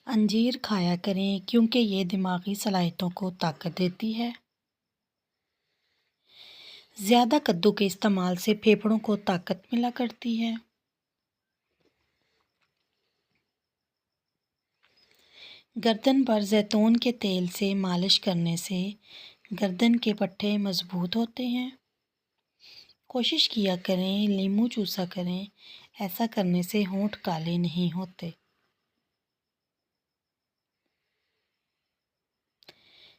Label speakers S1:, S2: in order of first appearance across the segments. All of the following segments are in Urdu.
S1: انجیر کھایا کریں کیونکہ یہ دماغی صلاحیتوں کو طاقت دیتی ہے۔ زیادہ کدو کے استعمال سے پھیپھڑوں کو طاقت ملا کرتی ہے۔ گردن پر زیتون کے تیل سے مالش کرنے سے گردن کے پٹھے مضبوط ہوتے ہیں۔ کوشش کیا کریں لیموں چوسا کریں، ایسا کرنے سے ہونٹ کالے نہیں ہوتے۔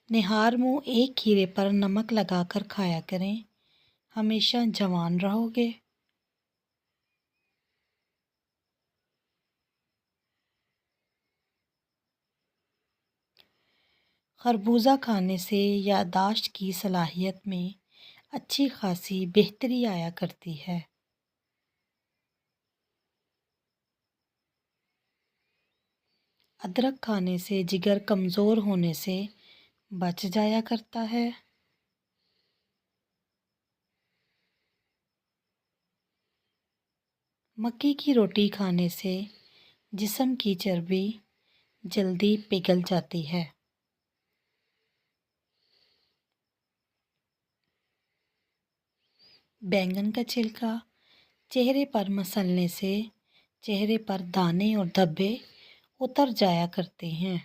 S1: نہار منہ ایک کھیرے پر نمک لگا کر کھایا کریں، ہمیشہ جوان رہو گے۔ خربوزہ کھانے سے یادداشت کی صلاحیت میں اچھی خاصی بہتری آیا کرتی ہے۔ ادرک کھانے سے جگر کمزور ہونے سے بچ جایا کرتا ہے۔ مکئی کی روٹی کھانے سے جسم کی چربی جلدی پگھل جاتی ہے۔ بینگن کا چھلکا چہرے پر مسلنے سے چہرے پر دانے اور دھبے اتر جایا کرتے ہیں۔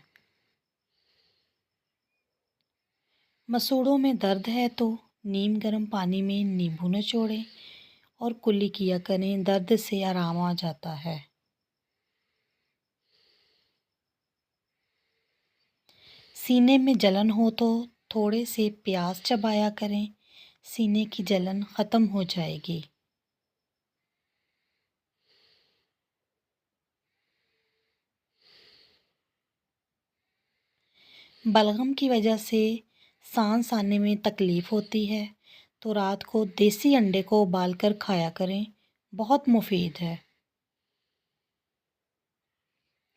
S1: مسوڑوں میں درد ہے تو نیم گرم پانی میں نیمبو نچوڑیں اور کلی کیا کریں، درد سے آرام آ جاتا ہے۔ سینے میں جلن ہو تو تھوڑے سے پیاز چبایا کریں، سینے کی جلن ختم ہو جائے گی۔ بلغم کی وجہ سے سانس آنے میں تکلیف ہوتی ہے تو رات کو دیسی انڈے کو ابال کر کھایا کریں، بہت مفید ہے۔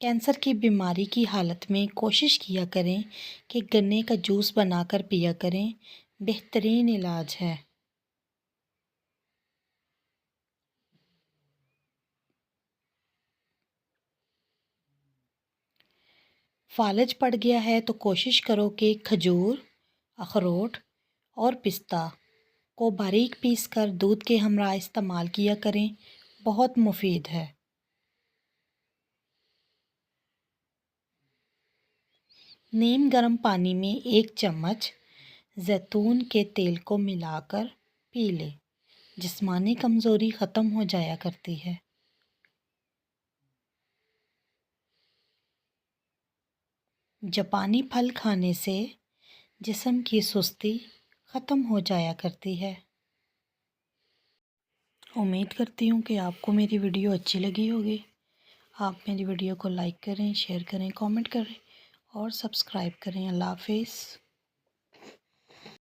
S1: کینسر کی بیماری کی حالت میں کوشش کیا کریں کہ گنے کا جوس بنا کر پیا کریں، بہترین علاج ہے۔ فالج پڑ گیا ہے تو کوشش کرو کہ کھجور، اخروٹ اور پستہ کو باریک پیس کر دودھ کے ہمراہ استعمال کیا کریں، بہت مفید ہے۔ نیم گرم پانی میں 1 چمچ زیتون کے تیل کو ملا کر پی لیں، جسمانی کمزوری ختم ہو جایا کرتی ہے۔ جاپانی پھل کھانے سے جسم کی سستی ختم ہو جایا کرتی ہے۔ امید کرتی ہوں کہ آپ کو میری ویڈیو اچھی لگی ہوگی۔ آپ میری ویڈیو کو لائک کریں، شیئر کریں، کامنٹ کریں اور سبسکرائب کریں۔ اللہ حافظ۔